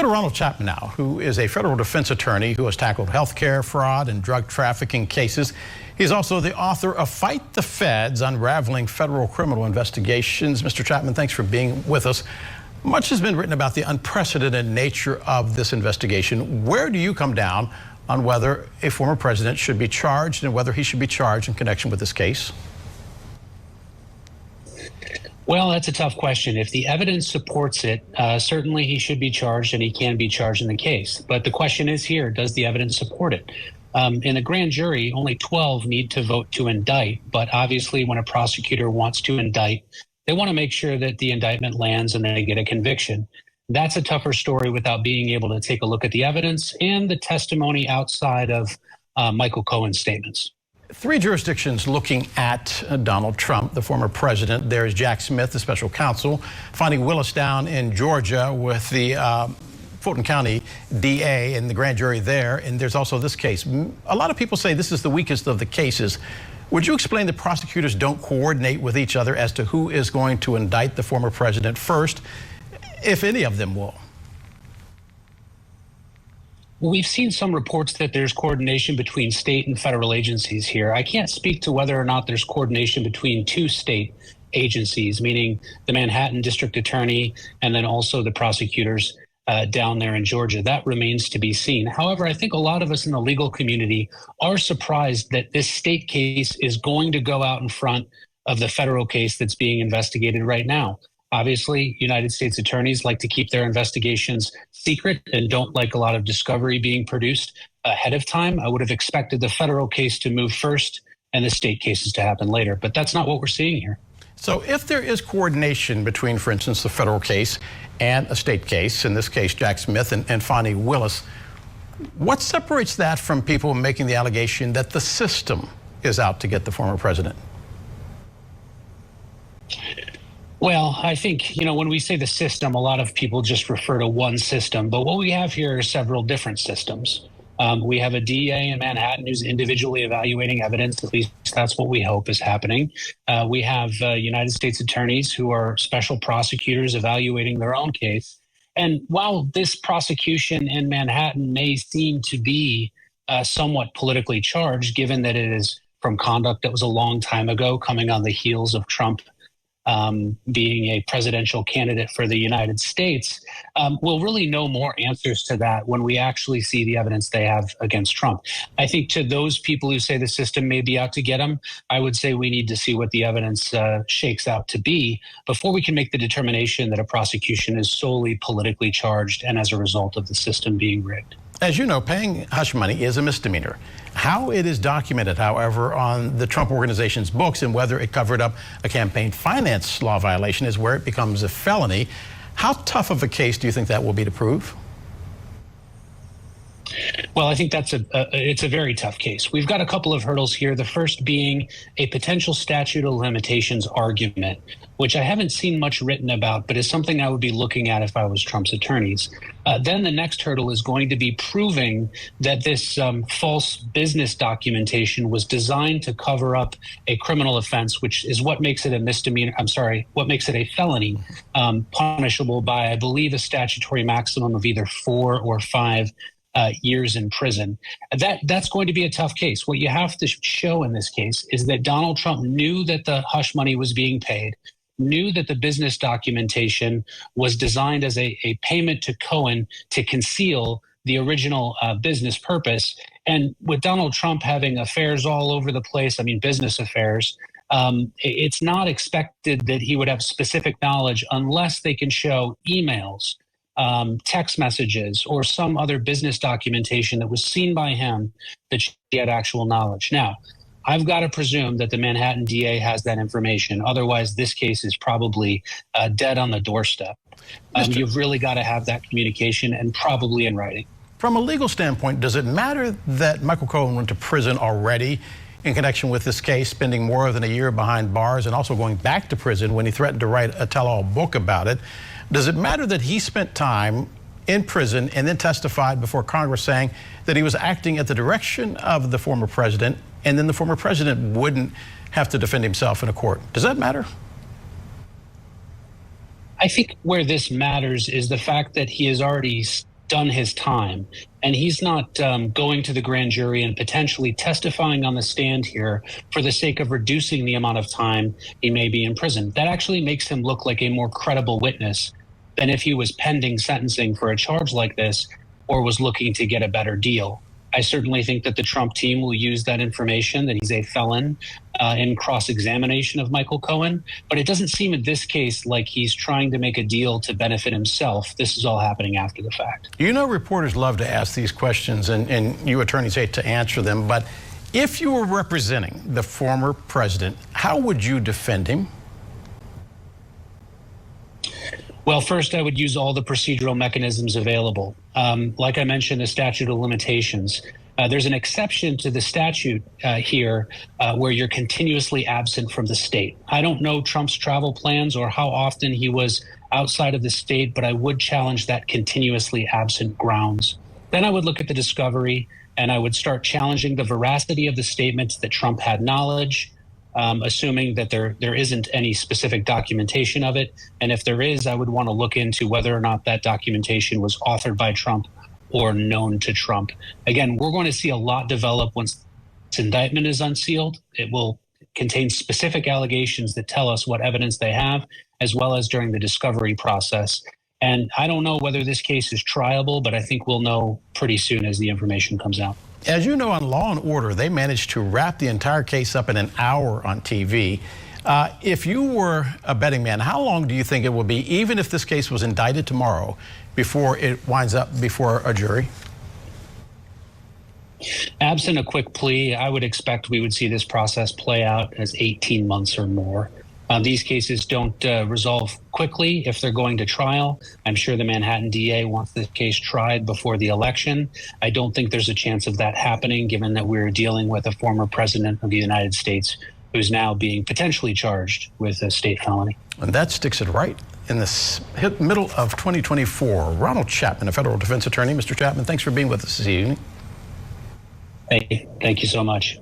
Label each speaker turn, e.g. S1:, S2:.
S1: go to Ronald Chapman now, who is a federal defense attorney who has tackled healthcare fraud and drug trafficking cases. He's also the author of Fight the Feds, Unraveling Federal Criminal Investigations. Mr. Chapman, thanks for being with us. Much has been written about the unprecedented nature of this investigation. Where do you come down on whether a former president should be charged and whether he should be charged in connection with this case?
S2: Well, that's a tough question. If the evidence supports it, certainly he should be charged and he can be charged in the case. But the question is here, does the evidence support it? In the grand jury, only 12 need to vote to indict. But obviously, when a prosecutor wants to indict, they want to make sure that the indictment lands and they get a conviction. That's a tougher story without being able to take a look at the evidence and the testimony outside of Michael Cohen's statements.
S1: Three jurisdictions looking at Donald Trump, the former president. There's Jack Smith, the special counsel, Fani Willis down in Georgia with the Fulton County DA and the grand jury there. And there's also this case. A lot of people say this is the weakest of the cases. Would you explain that prosecutors don't coordinate with each other as to who is going to indict the former president first, if any of them will?
S2: We've seen some reports that there's coordination between state and federal agencies here. I can't speak to whether or not there's coordination between two state agencies, meaning the Manhattan District Attorney and then also the prosecutors down there in Georgia. That remains to be seen. However, I think a lot of us in the legal community are surprised that this state case is going to go out in front of the federal case that's being investigated right now. Obviously, United States attorneys like to keep their investigations secret and don't like a lot of discovery being produced ahead of time. I would have expected the federal case to move first and the state cases to happen later, but that's not what we're seeing here.
S1: So if there is coordination between, for instance, the federal case and a state case, in this case, Jack Smith and Fani Willis, what separates that from people making the allegation that the system is out to get the former president?
S2: Well, I think, when we say the system, a lot of people just refer to one system. But what we have here are several different systems. We have a DA in Manhattan who's individually evaluating evidence. At least that's what we hope is happening. We have United States attorneys who are special prosecutors evaluating their own case. And while this prosecution in Manhattan may seem to be somewhat politically charged, given that it is from conduct that was a long time ago, coming on the heels of Trump being a presidential candidate for the United States, we'll really know more answers to that when we actually see the evidence they have against Trump. I think to those people who say the system may be out to get him, I would say we need to see what the evidence shakes out to be before we can make the determination that a prosecution is solely politically charged and as a result of the system being rigged.
S1: As you know, paying hush money is a misdemeanor. How it is documented, however, on the Trump organization's books and whether it covered up a campaign finance law violation is where it becomes a felony. How tough of a case do you think that will be to prove?
S2: Well, I think it's a very tough case. We've got a couple of hurdles here. The first being a potential statute of limitations argument, which I haven't seen much written about, but is something I would be looking at if I was Trump's attorneys. Then the next hurdle is going to be proving that this false business documentation was designed to cover up a criminal offense, which is what makes it a misdemeanor. What makes it a felony, punishable by, I believe, a statutory maximum of either 4 or 5 years in prison. That's going to be a tough case. What you have to show in this case is that Donald Trump knew that the hush money was being paid, knew that the business documentation was designed as a payment to Cohen to conceal the original business purpose. And with Donald Trump having affairs all over the place, business affairs, it's not expected that he would have specific knowledge unless they can show emails, text messages, or some other business documentation that was seen by him that he had actual knowledge. Now, I've got to presume that the Manhattan DA has that information. Otherwise, this case is probably dead on the doorstep. You've really got to have that communication, and probably in writing.
S1: From a legal standpoint, does it matter that Michael Cohen went to prison already in connection with this case, spending more than a year behind bars and also going back to prison when he threatened to write a tell-all book about it? Does it matter that he spent time in prison and then testified before Congress saying that he was acting at the direction of the former president, and then the former president wouldn't have to defend himself in a court? Does that matter?
S2: I think where this matters is the fact that he has already done his time, and he's not going to the grand jury and potentially testifying on the stand here for the sake of reducing the amount of time he may be in prison. That actually makes him look like a more credible witness than if he was pending sentencing for a charge like this or was looking to get a better deal. I certainly think that the Trump team will use that information, that he's a felon, in cross-examination of Michael Cohen. But it doesn't seem in this case like he's trying to make a deal to benefit himself. This is all happening after the fact.
S1: You know, reporters love to ask these questions, and you attorneys hate to answer them. But if you were representing the former president, how would you defend him?
S2: Well, first, I would use all the procedural mechanisms available. Like I mentioned, the statute of limitations. There's an exception to the statute here where you're continuously absent from the state. I don't know Trump's travel plans or how often he was outside of the state, but I would challenge that continuously absent grounds. Then I would look at the discovery, and I would start challenging the veracity of the statements that Trump had knowledge, assuming that there isn't any specific documentation of it. And if there is, I would want to look into whether or not that documentation was authored by Trump or known to Trump. Again, we're going to see a lot develop once this indictment is unsealed. It will contain specific allegations that tell us what evidence they have, as well as during the discovery process. And I don't know whether this case is triable, but I think we'll know pretty soon as the information comes out.
S1: As you know, on Law and Order, they managed to wrap the entire case up in an hour on TV. If you were a betting man, how long do you think it will be, even if this case was indicted tomorrow, before it winds up before a jury?
S2: Absent a quick plea, I would expect we would see this process play out as 18 months or more. These cases don't resolve quickly if they're going to trial. I'm sure the Manhattan DA wants this case tried before the election. I don't think there's a chance of that happening, given that we're dealing with a former president of the United States who's now being potentially charged with a state felony.
S1: And that sticks it right in the middle of 2024. Ronald Chapman, a federal defense attorney. Mr. Chapman, thanks for being with us this evening.
S2: Thank you so much.